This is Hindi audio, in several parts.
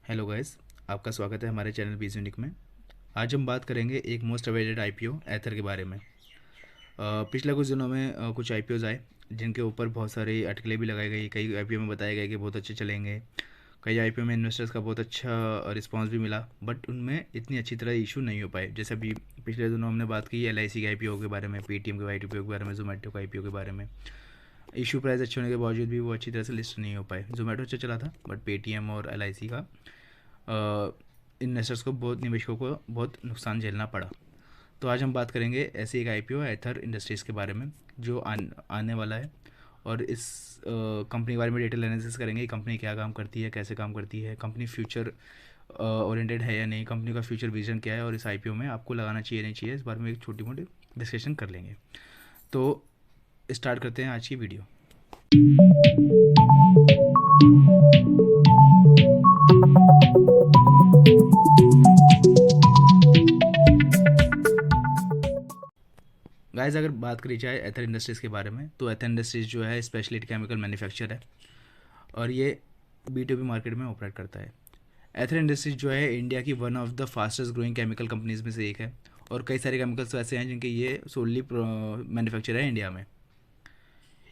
हेलो गाइस, आपका स्वागत है हमारे चैनल बीज यूनिक में। आज हम बात करेंगे एक मोस्ट अवेटेड आईपीओ एथर के बारे में। पिछले कुछ दिनों में कुछ आईपीओज आए जिनके ऊपर बहुत सारी अटकलें भी लगाई गई। कई आईपीओ में बताया गया कि बहुत अच्छे चलेंगे, कई आईपीओ में इन्वेस्टर्स का बहुत अच्छा रिस्पांस भी मिला, बट उनमें इतनी अच्छी तरह इशू नहीं हो पाए। जैसे अभी पिछले दिनों हमने बात की एलआईसी के आईपीओ के बारे में, पेटीएम के आईपीओ के बारे में, जोमेटो के आईपीओ के बारे में। इशू प्राइस अच्छे होने के बावजूद भी वो अच्छी तरह से लिस्ट नहीं हो पाए। जोमेटो अच्छा चला था, बट पेटीएम और एलआईसी का इन्वेस्टर्स को, बहुत निवेशकों को बहुत नुकसान झेलना पड़ा। तो आज हम बात करेंगे ऐसे एक आईपीओ एथर इंडस्ट्रीज़ के बारे में जो आने वाला है, और इस कंपनी के बारे में डिटेल एनालिसिस करेंगे। कंपनी क्या काम करती है, कैसे काम करती है, कंपनी फ्यूचर ओरिएंटेड है या नहीं, कंपनी का फ्यूचर विजन क्या है, और इस आईपीओ में आपको लगाना चाहिए नहीं चाहिए, इस बारे में एक छोटी मोटी डिस्कशन कर लेंगे। तो स्टार्ट करते हैं आज की वीडियो। गाइस, अगर बात करी जाए एथर इंडस्ट्रीज़ के बारे में, तो एथर इंडस्ट्रीज़ जो है स्पेशलिटी केमिकल मैन्युफैक्चर है, और ये B2B मार्केट में ऑपरेट करता है। एथर इंडस्ट्रीज जो है इंडिया की one of the fastest growing chemical companies में से एक है, और कई सारे केमिकल्स ऐसे हैं जिनके ये सोलली मैन्युफैक्चर है इंडिया में।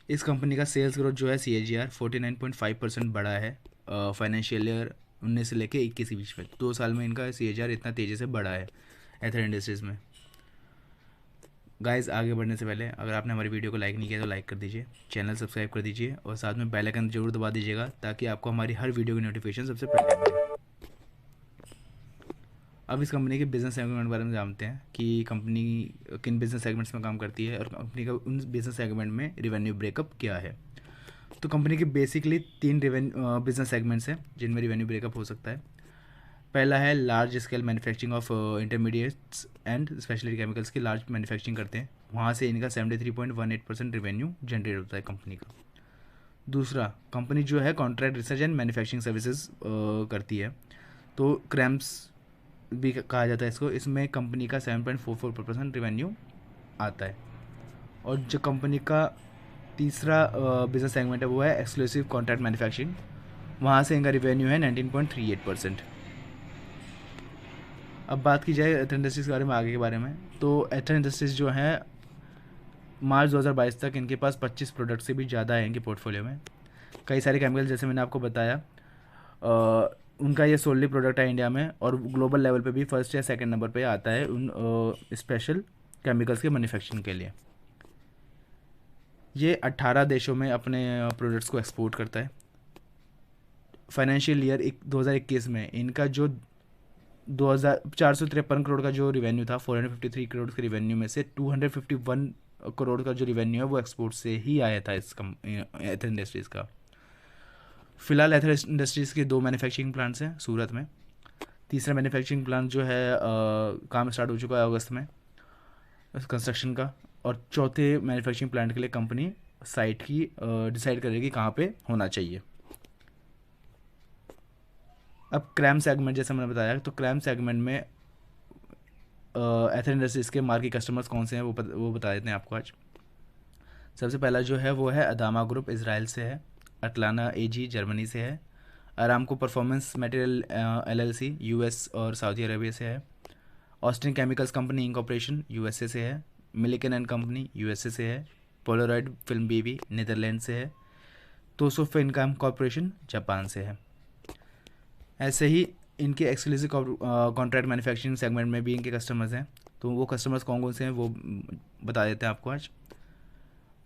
इस कंपनी का सेल्स ग्रोथ जो है CAGR 49.5% बढ़ा है फाइनेंशियल ईयर 19 से लेके 21 के बीच में। 2 साल में इनका CAGR इतना तेज़ी से बढ़ा है एथर इंडस्ट्रीज़ में। गाइस, आगे बढ़ने से पहले अगर आपने हमारी वीडियो को लाइक नहीं किया तो लाइक कर दीजिए, चैनल सब्सक्राइब कर दीजिए, और साथ में बेल आइकन जरूर दबा दीजिएगा ताकि आपको हमारी हर वीडियो की नोटिफिकेशन सबसे पहले मिले। अब इस कंपनी के बिजनेस सेगमेंट के बारे में जानते हैं कि कंपनी किन बिजनेस सेगमेंट्स में काम करती है, और कंपनी का उन बिजनेस सेगमेंट में रिवेन्यू ब्रेकअप क्या है। तो कंपनी के बेसिकली 3 बिजनेस सेगमेंट्स हैं जिनमें रिवेन्यू ब्रेकअप हो सकता है। पहला है large scale manufacturing of intermediates and speciality chemicals की लार्ज मैन्युफैक्चरिंग करते हैं, वहाँ से इनका 73.18% रिवेन्यू जनरेट होता है कंपनी का। दूसरा, कंपनी जो है contract research and manufacturing services करती है, तो क्रैम्स भी कहा जाता है इसको। इसमें कंपनी का 7.44% रिवेन्यू आता है। और जो कंपनी का तीसरा बिजनेस सेगमेंट है वो है एक्सक्लूसिव कॉन्ट्रैक्ट मैन्युफैक्चरिंग, वहाँ से इनका रिवेन्यू है 19.38%। अब बात की जाए एथर इंडस्ट्रीज़ के बारे में, आगे के बारे में, तो एथर इंडस्ट्रीज़ जो है मार्च 2022 तक इनके पास 25 प्रोडक्ट से भी ज़्यादा है इनके पोर्टफोलियो में। कई सारे केमिकल जैसे मैंने आपको बताया, उनका ये सोलली प्रोडक्ट है इंडिया में, और ग्लोबल लेवल पे भी फर्स्ट या सेकंड नंबर पे आता है उन स्पेशल केमिकल्स के मैन्युफैक्चरिंग के लिए। ये 18 देशों में अपने प्रोडक्ट्स को एक्सपोर्ट करता है। फाइनेंशियल ईयर 2021 में इनका जो 2453 करोड़ का जो रिवेन्यू था, 453 करोड़ के रिवेन्यू में से 251 करोड़ का जो रिवेन्यू है वो एक्सपोर्ट से ही आया था इस एथर इंडस्ट्रीज़ का। फिलहाल एथर इंडस्ट्रीज़ के 2 मैन्युफैक्चरिंग प्लांट्स हैं सूरत में। तीसरा मैन्युफैक्चरिंग प्लांट जो है काम स्टार्ट हो चुका है अगस्त में कंस्ट्रक्शन का, और चौथे मैन्युफैक्चरिंग प्लांट के लिए कंपनी साइट की डिसाइड करेगी कहाँ पे होना चाहिए। अब क्रैम सेगमेंट, जैसे मैंने बताया, तो क्रैम सेगमेंट में एथर इंडस्ट्रीज़ के मार्केट कस्टमर्स कौन से हैं वो बता देते हैं आपको आज। सबसे पहला जो है वो है अदामा ग्रुप, इसराइल से है। अटलाना AG, जर्मनी से है। Aramco performance material LLC, US और सऊदी अरेबिया से है। Austin chemicals company incorporation, USA से है। मिलिकन एंड कंपनी, USA से है। पोलरॉइड फिल्म BV, नीदरलैंड से है। तोसो फिनकॉम कॉरपोरेशन, जापान से है। ऐसे ही इनके एक्सक्लूसिव कॉन्ट्रैक्ट मैन्युफैक्चरिंग सेगमेंट में भी इनके कस्टमर्स हैं, तो वो कस्टमर्स कौन कौन से हैं वो बता देते हैं आपको आज।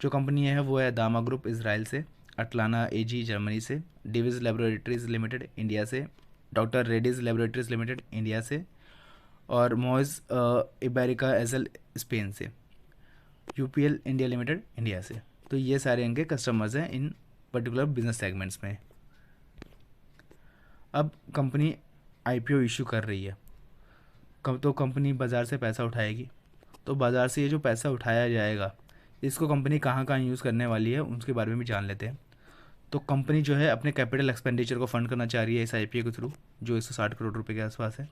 जो कंपनी है वो है दामा ग्रुप, इसराइल से। अटलाना AG, जर्मनी से। डिविज लेबोरेटरीज लिमिटेड, इंडिया से। Doctor Reddy's laboratories limited, India से। और मोइज इबेरिका एजल, स्पेन से। UPL इंडिया लिमिटेड, इंडिया से। तो ये सारे इनके कस्टमर्स हैं इन पर्टिकुलर बिजनेस सेगमेंट्स में। अब कंपनी IPO इशू कर रही है, कब तो कंपनी बाज़ार से पैसा उठाएगी, तो बाज़ार से ये जो पैसा उठाया जाएगा इसको कंपनी कहाँ कहाँ यूज़ करने वाली है उसके बारे में भी जान लेते हैं। तो कंपनी जो है अपने कैपिटल एक्सपेंडिचर को फंड करना चाह रही है इस IPO के थ्रू, जो 160 करोड़ रुपए के आसपास है।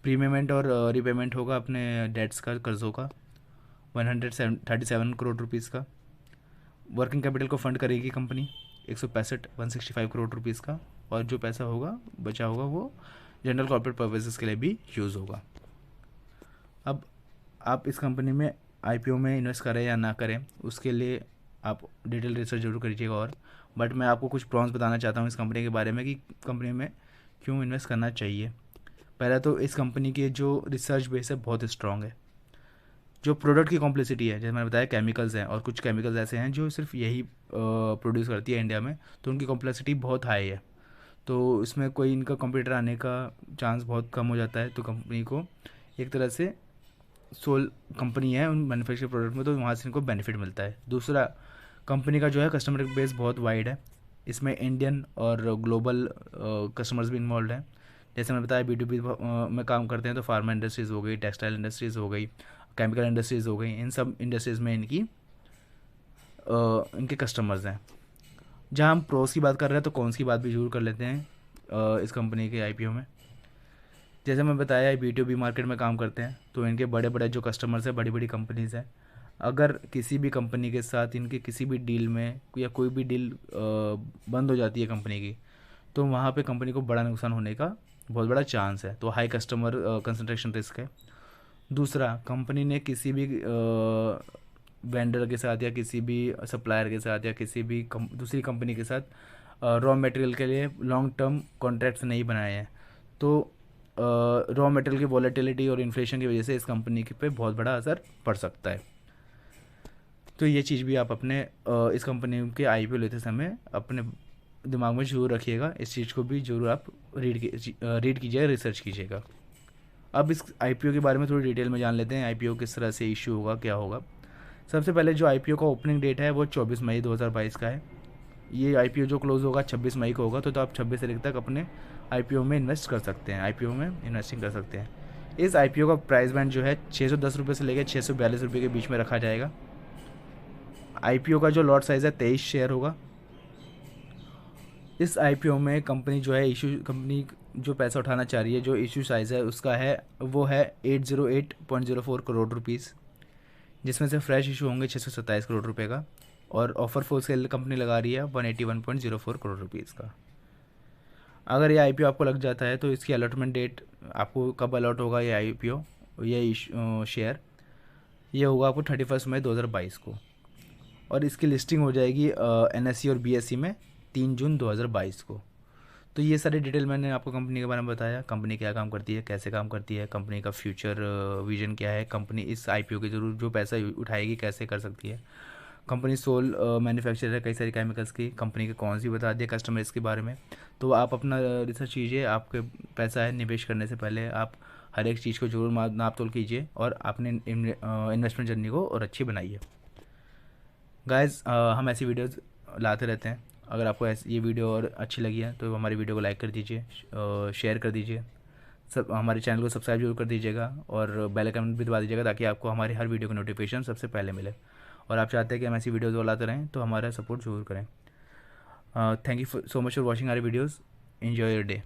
प्रीपेमेंट और रीपेमेंट होगा अपने डेट्स का, कर्ज़ों का, 137 करोड़ रुपीज़ का। वर्किंग कैपिटल को फंड करेगी कंपनी 165 करोड़ रुपीज़ का। और जो पैसा होगा बचा होगा वो जनरल कॉर्पोरेट पर्पसेस के लिए भी यूज़ होगा। अब आप इस कंपनी में आईपीओ में इन्वेस्ट करें या ना करें, उसके लिए आप डिटेल रिसर्च जरूर करिएगा। और बट मैं आपको कुछ प्रॉन्स बताना चाहता हूँ इस कंपनी के बारे में कि कंपनी में क्यों इन्वेस्ट करना चाहिए। पहला तो इस कंपनी के जो रिसर्च बेस है बहुत स्ट्रॉन्ग है। जो प्रोडक्ट की कॉम्प्लेक्सिटी है, जैसे मैंने बताया केमिकल्स हैं, और कुछ केमिकल्स ऐसे हैं जो सिर्फ यही प्रोड्यूस करती है इंडिया में, तो उनकी कॉम्प्लेक्सिटी बहुत हाई है। तो इसमें कोई इनका कंप्यूटर आने का चांस बहुत कम हो जाता है। तो कंपनी को एक तरह से सोल कंपनी है उन मैन्युफैक्चर प्रोडक्ट में, तो वहाँ से इनको बेनिफिट मिलता है। दूसरा, कंपनी का जो है कस्टमर बेस बहुत वाइड है। इसमें इंडियन और ग्लोबल कस्टमर्स भी इन्वॉल्व हैं। जैसे मैंने बताया B2B में काम करते हैं, तो फार्मा इंडस्ट्रीज़ हो गई, टेक्सटाइल इंडस्ट्रीज़ हो गई, केमिकल इंडस्ट्रीज़ हो गई, इन सब इंडस्ट्रीज़ में इनके कस्टमर्स हैं। जहाँ हम प्रोस की बात कर रहे हैं तो कॉन्स की बात भी जरूर कर लेते हैं इस कंपनी के आईपीओ में। जैसे मैं बताया B2B मार्केट में काम करते हैं, तो इनके बड़े बड़े जो कस्टमर्स हैं, बड़ी बड़ी कंपनीज़ हैं। अगर किसी भी कंपनी के साथ इनके किसी भी डील में या कोई भी डील बंद हो जाती है कंपनी की, तो वहाँ पे कंपनी को बड़ा नुकसान होने का बहुत बड़ा चांस है। तो हाई कस्टमर कंसंट्रेशन रिस्क है। दूसरा, कंपनी ने किसी भी वेंडर के साथ या किसी भी सप्लायर के साथ या किसी भी दूसरी कंपनी के साथ रॉ मटेरियल के लिए लॉन्ग टर्म कॉन्ट्रैक्ट्स नहीं बनाए हैं। तो रॉ मटेरियल की वॉलेटिलिटी और इन्फ्लेशन की वजह से इस कंपनी के पे बहुत बड़ा असर पड़ सकता है। तो ये चीज़ भी आप अपने इस कंपनी के आईपीओ लेते समय अपने दिमाग में जरूर रखिएगा। इस चीज़ को भी जरूर आप रीड कीजिएगा, रिसर्च कीजिएगा। अब इस आईपीओ के बारे में थोड़ी डिटेल में जान लेते हैं, आईपीओ किस तरह से इशू होगा, क्या होगा। सबसे पहले जो आईपीओ का ओपनिंग डेट है वो 24 मई 2022 का है। ये आईपीओ जो क्लोज़ होगा 26 मई को होगा। तो आप 26 तारीख तक अपने आईपीओ में इन्वेस्ट कर सकते हैं, आईपीओ में इन्वेस्टिंग कर सकते हैं। इस आईपीओ का प्राइस बैंड जो है 610 रुपये से लेकर 642 रुपये के बीच में रखा जाएगा। आईपीओ का जो लॉट साइज़ है 23 शेयर होगा। इस आईपीओ में कंपनी जो है कंपनी जो पैसा उठाना चाह रही है, जो इशू साइज़ है उसका है वो है 808.04 करोड़ रुपीज़, जिसमें से फ्रेश इशू होंगे 627 करोड़ रुपए का, और ऑफर फॉर सेल कंपनी लगा रही है 181.04 करोड़ रुपीज़ का। अगर ये आईपीओ आपको लग जाता है तो इसकी अलॉटमेंट डेट आपको कब अलॉट होगा ये आईपीओ, ये शेयर, ये होगा आपको 31 मई 2022 को, और इसकी लिस्टिंग हो जाएगी NSE और BSE में 3 जून 2022 को। तो ये सारी डिटेल मैंने आपको कंपनी के बारे में बताया, कंपनी क्या काम करती है, कैसे काम करती है, कंपनी का फ्यूचर विजन क्या है, कंपनी इस आईपीओ के जरूर जो पैसा उठाएगी कैसे कर सकती है। कंपनी सोल मैन्युफैक्चरर है कई सारी केमिकल्स की, कंपनी के कौन सी बता दिया कस्टमर्स के बारे में। तो आप अपना रिसर्च कीजिए, आपके पैसा है निवेश करने से पहले आप हर एक चीज़ को जरूर नाप तोल कीजिए और अपने इन्वेस्टमेंट जर्नी को और अच्छी बनाइए। गाइस, हम ऐसी वीडियोज़ लाते रहते हैं। अगर आपको ये वीडियो और अच्छी लगी है तो हमारी वीडियो को लाइक कर दीजिए, शेयर कर दीजिए, सब हमारे चैनल को सब्सक्राइब जरूर कर दीजिएगा और बेल आइकन भी दबा दीजिएगा ताकि आपको हमारी हर वीडियो की नोटिफिकेशन सबसे पहले मिले। और आप चाहते हैं कि हम ऐसी वीडियोज़ और लाते रहें तो हमारा सपोर्ट जरूर करें। Thank you so much for watching our videos. Enjoy your day.